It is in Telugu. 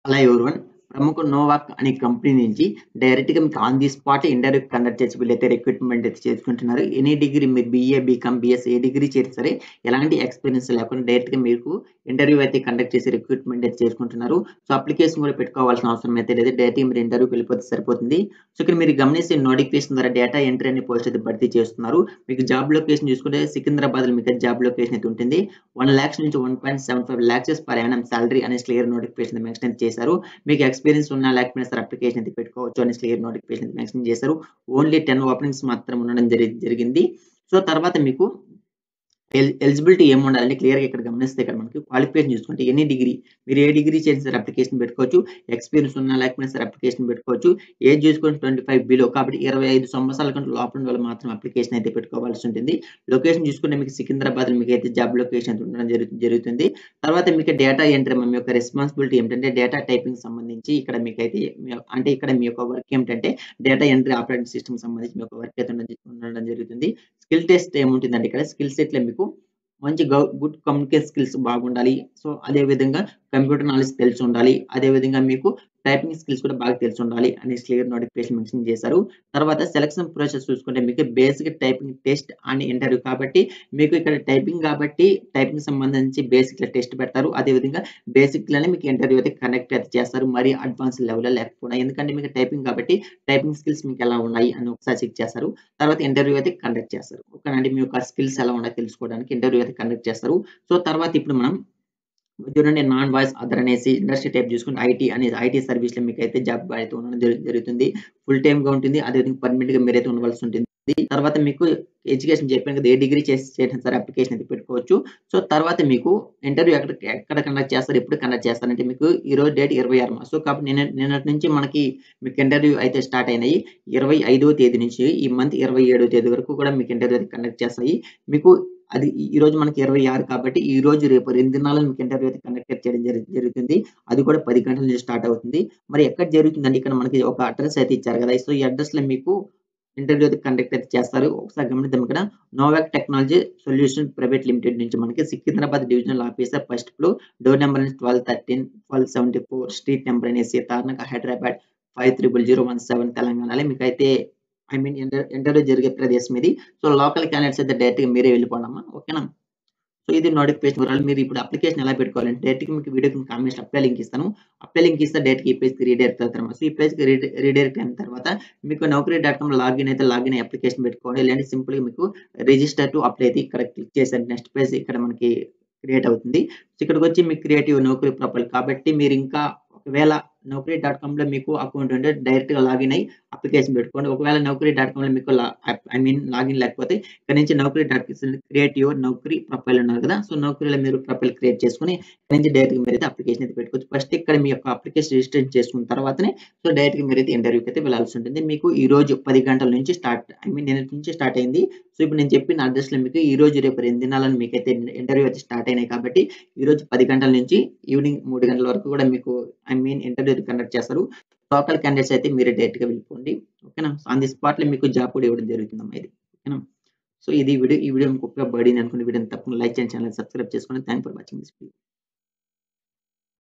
Hello everyone. ప్రముఖ నోవాక్ అనే కంపెనీ నుంచి డైరెక్ట్‌గా మీకు on the spot interview conduct చేసి వీళ్ళైతే రిక్రూట్‌మెంట్ అయితే చేసుకుంటున్నారు. ఎనీ డిగ్రీ మీరు బీఏ, బీకామ్, బీఎస్ ఏ డిగ్రీ చేసినా సరే ఎలాంటి ఎక్స్‌పీరియన్స్ లేకుండా డైరెక్ట్‌గా మీకు ఇంటర్వ్యూ అయితే కండక్ట్ చేసి రిక్రూట్‌మెంట్ అయితే చేసుకుంటున్నారు. సో, అప్లికేషన్ కూడా పెట్టుకోవాల్సిన అవసరం అయితే లేదు. డైరెక్ట్‌గా మీరు ఇంటర్వ్యూకి వెళ్ళిపోతే సరిపోతుంది. సో, ఇక్కడ మీరు గమనిస్తే నోటిఫికేషన్ ద్వారా డేటా ఎంట్రీ అనే పోస్ట్ అయితే భర్తీ చేస్తున్నారు. మీకు జాబ్ లొకేషన్ చూసుకుంటే సికింద్రాబాద్‌లో మీకు జాబ్ లొకేషన్ అయితే ఉంటుంది. 1,00,000 నుంచి 1.75 లాక్స్ పర్ యానమ్ సాలరీ అనేసి క్లియర్ నోటిఫికేషన్ మెన్షన్ చేశారు. మీకు ఎక్స్‌పీరియన్స్ ఉన్నా లేకపోయినా సరే అప్లికేషన్ అయితే పెట్టుకోవచ్చు అనేసి క్లియర్ నోటిఫికేషన్ మెన్షన్ చేశారు. ఓన్లీ 10 ఓపెనింగ్స్ మాత్రం ఉండడం జరిగింది. సో, తర్వాత మీకు ఎలిజిబిలిటీ ఏముండాలంటే క్లియర్‌గా ఇక్కడ గమనిస్తే ఇక్కడ మనకి క్వాలిఫికేషన్ చూసుకుంటే ఎనీ డిగ్రీ మీరు ఏ డిగ్రీ చేసినా సరే అప్లికేషన్ పెట్టుకోవచ్చు. ఎక్స్‌పీరియన్స్ ఉన్నా లేకపోయినా సరే అప్లికేషన్ పెట్టుకోవచ్చు. ఏజ్ చూసుకొని 25 బిలో కాబట్టి 25 సంవత్సరాల కంటే లోపల ఉన్న వాళ్ళు మాత్రం అప్లికేషన్ అయితే పెట్టుకోవాల్సి ఉంటుంది. లొకేషన్ చూసుకుంటే మీకు సికింద్రాబాద్‌లో మీకైతే జాబ్ లొకేషన్ అయితే ఉండడం జరుగుతుంది. తర్వాత మీకు డేటా ఎంట్రీ మీ యొక్క రెస్పాన్సిబిలిటీ ఏమిటంటే డేటా టైపింగ్ సంబంధించి ఇక్కడ మీకైతే అంటే ఇక్కడ మీ యొక్క వర్క్ ఏమిటంటే డేటా ఎంట్రీ ఆపరేటింగ్ సిస్టమ్‌కి సంబంధించి మీ యొక్క వర్క్ అయితే ఉండడం జరుగుతుంది. స్కిల్ టెస్ట్ ఏముంటుందంటే ఇక్కడ స్కిల్ సెట్‌లో మీకు మంచి గుడ్ కమ్యూనికేషన్ స్కిల్స్ బాగుండాలి. సో, అదే విధంగా కంప్యూటర్ నాలెడ్జ్ తెలిసుండాలి. అదే విధంగా మీకు టైపింగ్ స్కిల్స్ కూడా బాగా తెలిసుండాలి అనేసి క్లియర్ నోటిఫికేషన్ మెన్షన్ చేశారు. తర్వాత సెలక్షన్ ప్రాసెస్ చూసుకుంటే మీకు basic typing test and interview కాబట్టి మీకు ఇక్కడ టైపింగ్ కాబట్టి టైపింగ్ సంబంధించి బేసిక్‌లో టెస్ట్ పెడతారు. అదే విధంగా బేసిక్‌లోనే మీకు ఇంటర్వ్యూ అయితే కండక్ట్ అయితే చేస్తారు. మరి అడ్వాన్స్ లెవెల్‌లో లేకపోయినా. ఎందుకంటే మీకు టైపింగ్ కాబట్టి టైపింగ్ స్కిల్స్ మీకు ఎలా ఉన్నాయి అని ఒకసారి చెక్ చేస్తారు. తర్వాత ఇంటర్వ్యూ అయితే కండక్ట్ చేస్తారు. ఓకేనా అండి. మీ యొక్క స్కిల్స్ ఎలా ఉన్నాయో తెలుసుకోవడానికి ఇంటర్వ్యూ అయితే కండక్ట్ చేస్తారు. సో, తర్వాత ఇప్పుడు మనం చూడండి నాన్ వాయిస్ అదర్ అనేసి ఇండస్ట్రీ టైప్ చూసుకుంటే ఐటీ సర్వీస్‌లో మీకైతే జాబ్ అయితే ఉండడం జరుగుతుంది. ఫుల్ టైమ్‌గా ఉంటుంది. అదే విధంగా పర్మనెంట్‌గా మీరైతే ఉండవలసి ఉంటుంది. తర్వాత మీకు ఎడ్యుకేషన్ చెప్పాను కదా! ఏ డిగ్రీ చేసినా సరే అప్లికేషన్ అయితే పెట్టుకోవచ్చు. సో, తర్వాత మీకు ఇంటర్వ్యూ ఎక్కడ కండక్ట్ చేస్తారు? ఎప్పుడు కండక్ట్ చేస్తారంటే మీకు ఈరోజు డేట్ 26 సో, కాబట్టి నిన్నటి నుంచి మనకి మీకు ఇంటర్వ్యూ అయితే స్టార్ట్ అయినాయి. 25వ తేదీ నుంచి ఈ మంత్ 27వ తేదీ వరకు కూడా మీకు ఇంటర్వ్యూ అయితే కండక్ట్ చేస్తాయి. మీకు అది ఈరోజు మనకి 26 కాబట్టి ఈరోజు, రేపు 2 దినాల్లో మీకు ఇంటర్వ్యూ అయితే కండక్ట్ చేయడం జరుగుతుంది. అది కూడా 10 గంటల నుంచి స్టార్ట్ అవుతుంది. మరి ఎక్కడ జరుగుతుందంటే ఇక్కడ మనకి ఒక అడ్రెస్ అయితే ఇచ్చారు కదా! సో, ఈ అడ్రెస్‌లో మీకు ఇంటర్వ్యూ అయితే కండక్ట్ అయితే చేస్తారు. ఒకసారి గమనిద్దాం ఇక్కడ. Novak technology solution private limited నుంచి మనకి Secunderabad divisional officer first floor door number 1213, 1274 street number అనేసి తార్నాక హైదరాబాద్ 500017 తెలంగాణలో మీకైతే ఇంటర్వ్యూ జరిగే ప్రదేశం ఇది. సో, లోకల్ క్యాండిడేట్స్ అయితే డైరెక్ట్‌గా మీరే వెళ్ళిపోండమ్మా. ఓకేనా? సో, ఇది నోటిఫికేషన్ వివరాలు. మీరు ఇప్పుడు అప్లికేషన్ ఎలా పెట్టుకోవాలంటే డైరెక్ట్‌గా మీకు వీడియో కింద కామెంట్స్‌లో అప్లై లింక్ ఇస్తాను. అప్లై లింక్ ఇస్తే డైరెక్ట్‌గా ఈ పేజ్‌కి రీడైరెక్ట్ అవుతారన్నమాట. సో, ఈ పేజ్‌కి రీడైరెక్ట్ అయిన తర్వాత మీకు నౌకరీ.com లాగిన్ అయితే లాగిన్ అయ్యి అప్లికేషన్ పెట్టుకోండి. లేదంటే సింపుల్‌గా మీకు రిజిస్టర్ టు అప్లై అయితే ఇక్కడ క్లిక్ చేశారు. నెక్స్ట్ పేజ్ ఇక్కడ మనకి క్రియేట్ అవుతుంది. సో, ఇక్కడికొచ్చి మీకు క్రియేట్ యువర్ నౌకరీ ప్రొఫైల్ కాబట్టి మీరు ఇంకా ఒకవేళ నౌకరీ.comలో మీకు అకౌంట్ ఉంటే డైరెక్ట్‌గా లాగిన్ అయ్యి అప్లికేషన్ పెట్టుకోండి. ఒకవేళ నౌకరీ.comలో మీకు లాగిన్ లేకపోతే ఇక్కడ నుంచి క్రియేట్ యువర్ నౌకరీ ప్రొఫైల్ ఉన్నారు కదా! సో, నౌకరీలో మీరు ప్రొఫైల్ క్రియేట్ చేసుకొని ఇక్కడ నుంచి డైరెక్ట్‌గా మీరైతే అప్లికేషన్ అయితే పెట్టుకోవచ్చు. ఫస్ట్ ఇక్కడ మీ యొక్క అప్లికేషన్ రిజిస్ట్రేషన్ చేసుకున్న తర్వాతనే సో, డైరెక్ట్‌గా మీరైతే ఇంటర్వ్యూకి అయితే వెళ్ళాల్సి ఉంటుంది. మీకు ఈరోజు 10 గంటల నుంచి నిన్నటి నుంచి స్టార్ట్ అయింది. సో, ఇప్పుడు నేను చెప్పిన అడ్రెస్‌లో మీకు ఈరోజు, రేపు 2 దినాలను మీకైతే ఇంటర్వ్యూ అయితే స్టార్ట్ అయినాయి కాబట్టి ఈరోజు 10 గంటల నుంచి ఈవినింగ్ 3 గంటల వరకు కూడా మీకు ఇంటర్వ్యూ అయితే కండక్ట్ చేస్తారు. లోకల్ క్యాండిడేట్స్ అయితే మీరే డైరెక్ట్‌గా వెళ్ళిపోండి. ఓకేనా? ఆన్ ది స్పాట్‌లో మీకు జాబ్ కూడా ఇవ్వడం జరుగుతుందమ్మా ఇది. ఓకేనా? సో, ఇది వీడియో. ఈ వీడియో మీకు ఉపయోగపడింది అనుకున్న వీడియోని తప్పకుండా లైక్ చేయండి. ఛానెల్‌ని సబ్స్క్రైబ్ చేసుకోండి. Thanks for watching this video.